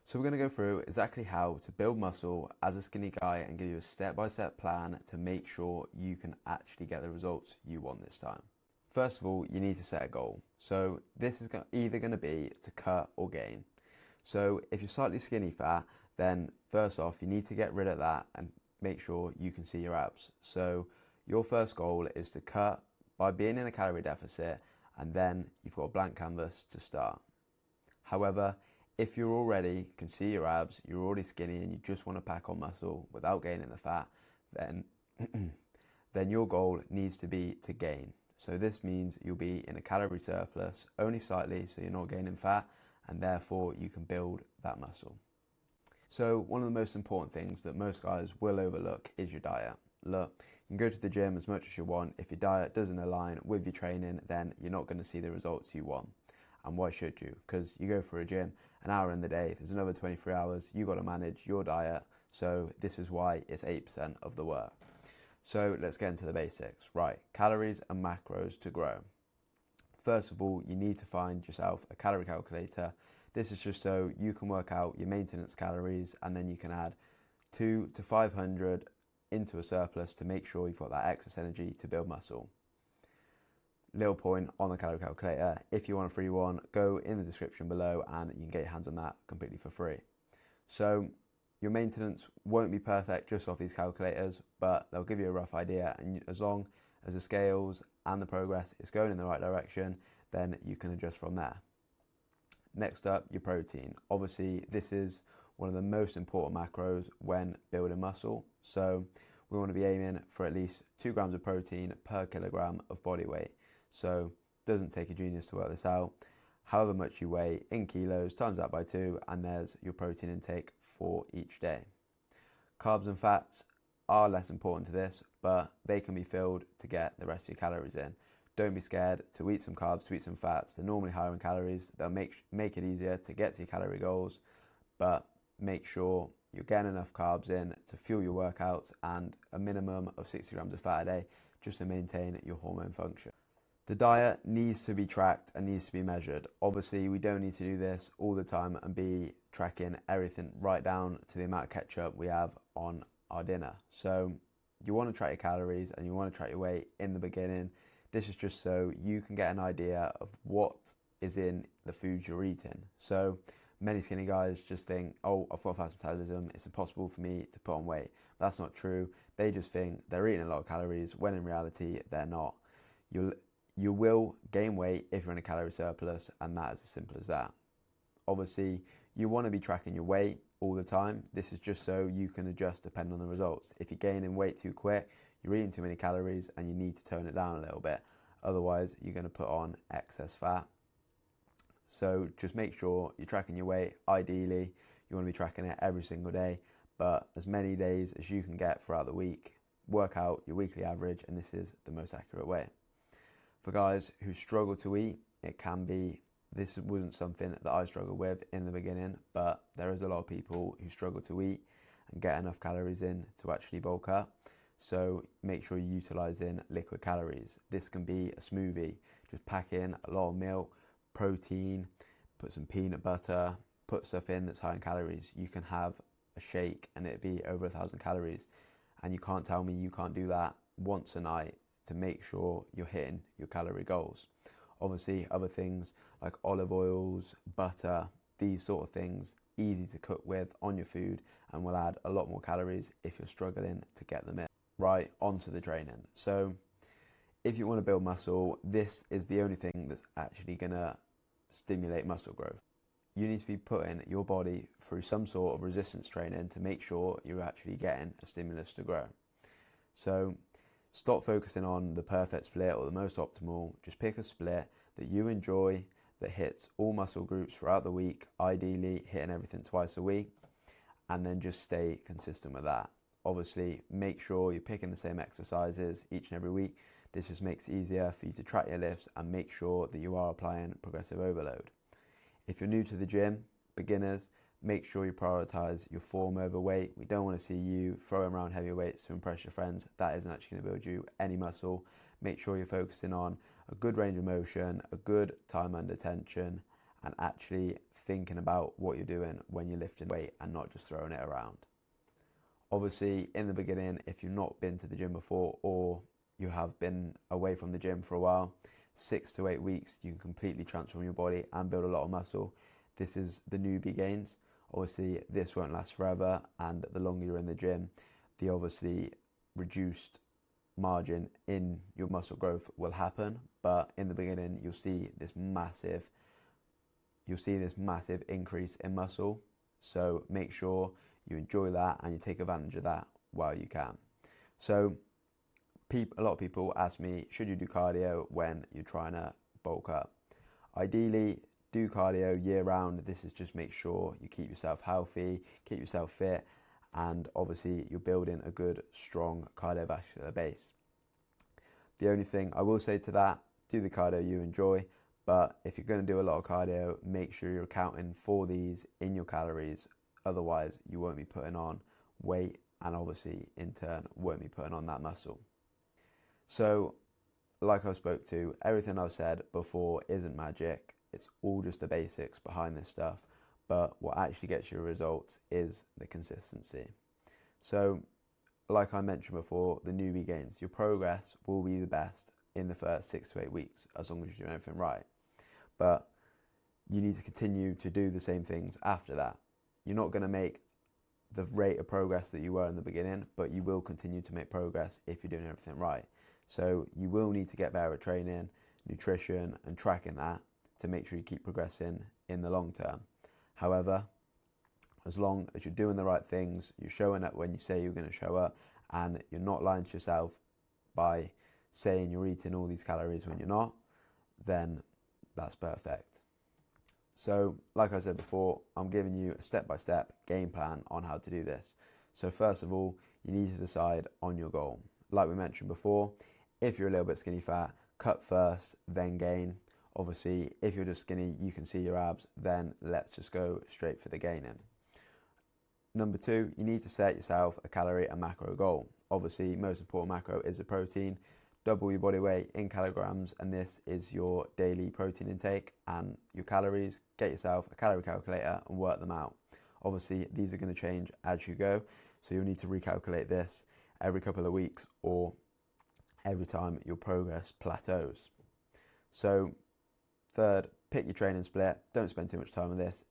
So we're going to go through exactly how to build muscle as a skinny guy and give you a step-by-step plan to make sure you can actually get the results you want this time. First of all, you need to set a goal. So this is either going to be to cut or gain. So if you're slightly skinny fat, then first off, you need to get rid of that and make sure you can see your abs. So your first goal is to cut by being in a calorie deficit, and then you've got a blank canvas to start. However, if you already can see your abs, you're already skinny and you just want to pack on muscle without gaining the fat, then, then your goal needs to be to gain. So this means you'll be in a calorie surplus, only slightly, so you're not gaining fat, and therefore you can build that muscle. So one of the most important things that most guys will overlook is your diet. Look, you can go to the gym as much as you want. If your diet doesn't align with your training, then you're not going to see the results you want. And why should you? Because you go for a gym, an hour in the day, there's another 23 hours, you've got to manage your diet. So this is why it's 8% of the work. So let's get into the basics. Right, calories and macros to grow. First of all, you need to find yourself a calorie calculator. This is just so you can work out your maintenance calories, and then you can add 200 to 500 into a surplus to make sure you've got that excess energy to build muscle. Little point on the calorie calculator, if you want a free one, go in the description below and you can get your hands on that completely for free. So your maintenance won't be perfect just off these calculators, but they'll give you a rough idea, and as long as the scales and the progress is going in the right direction, then you can adjust from there. Next up, your protein. Obviously, this is one of the most important macros when building muscle. So we want to be aiming for at least 2 grams of protein per kilogram of body weight. So it doesn't take a genius to work this out. However much you weigh in kilos, times that by 2, and there's your protein intake for each day. Carbs and fats are less important to this, but they can be filled to get the rest of your calories in. Don't be scared to eat some carbs, to eat some fats. They're normally higher in calories. They'll make it easier to get to your calorie goals, but make sure you're getting enough carbs in to fuel your workouts and a minimum of 60 grams of fat a day just to maintain your hormone function. The diet needs to be tracked and needs to be measured. Obviously, we don't need to do this all the time and be tracking everything right down to the amount of ketchup we have on our dinner. So you want to track your calories and you want to track your weight in the beginning. This is just so you can get an idea of what is in the foods you're eating. So many skinny guys just think, oh, I've got fast metabolism, it's impossible for me to put on weight. But that's not true. They just think they're eating a lot of calories when in reality they're not. You will gain weight if you're in a calorie surplus, and that is as simple as that. Obviously, you want to be tracking your weight all the time. This is just so you can adjust depending on the results. If you're gaining weight too quick, you're eating too many calories and you need to tone it down a little bit. Otherwise, you're going to put on excess fat. So just make sure you're tracking your weight. Ideally, you want to be tracking it every single day, but as many days as you can get throughout the week. Work out your weekly average, and this is the most accurate way. For guys who struggle to eat, this wasn't something that I struggled with in the beginning, but there is a lot of people who struggle to eat and get enough calories in to actually bulk up. So make sure you're utilizing liquid calories. This can be a smoothie, just pack in a lot of milk, protein, put some peanut butter, put stuff in that's high in calories. You can have a shake and it'd be over 1,000 calories. And you can't tell me you can't do that once a night to make sure you're hitting your calorie goals. Obviously, other things like olive oils, butter, these sort of things, easy to cook with on your food and will add a lot more calories if you're struggling to get them in. Right, onto the training. So if you want to build muscle, this is the only thing that's actually going to stimulate muscle growth. You need to be putting your body through some sort of resistance training to make sure you're actually getting a stimulus to grow. So stop focusing on the perfect split or the most optimal. Just pick a split that you enjoy that hits all muscle groups throughout the week, ideally hitting everything twice a week, and then just stay consistent with that. Obviously, make sure you're picking the same exercises each and every week. This just makes it easier for you to track your lifts and make sure that you are applying progressive overload. If you're new to the gym, beginners, make sure you prioritize your form over weight. We don't want to see you throwing around heavy weights to impress your friends. That isn't actually going to build you any muscle. Make sure you're focusing on a good range of motion, a good time under tension, and actually thinking about what you're doing when you're lifting weight and not just throwing it around. Obviously, in the beginning, if you've not been to the gym before or you have been away from the gym for a while, 6 to 8 weeks, you can completely transform your body and build a lot of muscle. This is the newbie gains. Obviously, this won't last forever, and the longer you're in the gym, the obviously reduced margin in your muscle growth will happen. But in the beginning, you'll see this massive increase in muscle. So make sure you enjoy that and you take advantage of that while you can. So a lot of people ask me, should you do cardio when you're trying to bulk up? Ideally, do cardio year round. This is just make sure you keep yourself healthy, keep yourself fit, and obviously you're building a good, strong cardiovascular base. The only thing I will say to that, do the cardio you enjoy, but if you're going to do a lot of cardio, make sure you're accounting for these in your calories. Otherwise, you won't be putting on weight and obviously in turn won't be putting on that muscle. So like I spoke to, everything I've said before isn't magic. It's all just the basics behind this stuff. But what actually gets you results is the consistency. So like I mentioned before, the newbie gains, your progress will be the best in the first 6 to 8 weeks, as long as you're doing everything right. But you need to continue to do the same things after that. You're not going to make the rate of progress that you were in the beginning, but you will continue to make progress if you're doing everything right. So you will need to get better at training, nutrition, and tracking that to make sure you keep progressing in the long term. However, as long as you're doing the right things, you're showing up when you say you're going to show up, and you're not lying to yourself by saying you're eating all these calories when you're not, then that's perfect. So like I said before, I'm giving you a step-by-step game plan on how to do this. So first of all, you need to decide on your goal. Like we mentioned before, if you're a little bit skinny fat, cut first, then gain. Obviously, if you're just skinny, you can see your abs, then let's just go straight for the gaining. Number 2, you need to set yourself a calorie and macro goal. Obviously, most important macro is the protein. Double your body weight in kilograms, and this is your daily protein intake and your calories. Get yourself a calorie calculator and work them out. Obviously, these are going to change as you go, so you'll need to recalculate this every couple of weeks or every time your progress plateaus. So third, pick your training split. Don't spend too much time on this.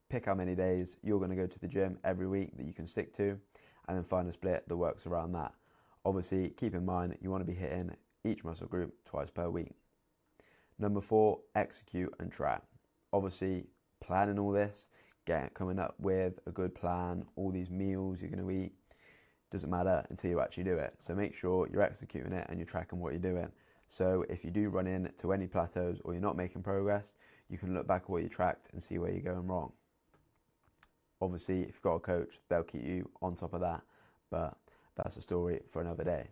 Pick how many days you're going to go to the gym every week that you can stick to, and then find a split that works around that. Obviously, keep in mind that you want to be hitting each muscle group twice per week. Number 4, execute and track. Obviously, planning all this, coming up with a good plan, all these meals you're going to eat, doesn't matter until you actually do it. So make sure you're executing it and you're tracking what you're doing. So if you do run into any plateaus or you're not making progress, you can look back at what you tracked and see where you're going wrong. Obviously, if you've got a coach, they'll keep you on top of that, but that's a story for another day.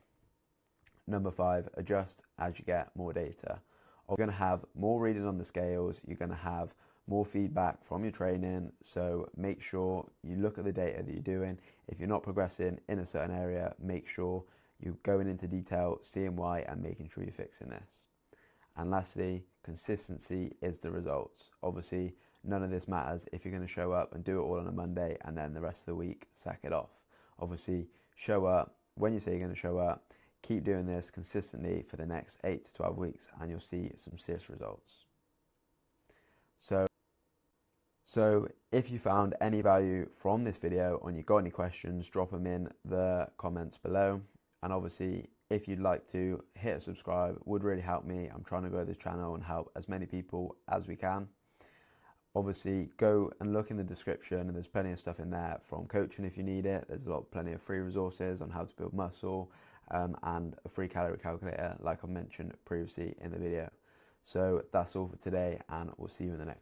Number 5, adjust as you get more data. You're going to have more reading on the scales, you're going to have more feedback from your training, so make sure you look at the data that you're doing. If you're not progressing in a certain area, make sure you're going into detail, seeing why, and making sure you're fixing this. And lastly, consistency is the results. Obviously, none of this matters if you're going to show up and do it all on a Monday and then the rest of the week sack it off. Obviously, show up when you say you're going to show up. Keep doing this consistently for the next 8 to 12 weeks and you'll see some serious results. So if you found any value from this video or you got any questions, drop them in the comments below. And obviously, if you'd like to hit a subscribe, would really help me. I'm trying to grow this channel and help as many people as we can. Obviously, go and look in the description, and there's plenty of stuff in there from coaching if you need it. There's plenty of free resources on how to build muscle, and a free calorie calculator like I mentioned previously in the video. So that's all for today, and we'll see you in the next one.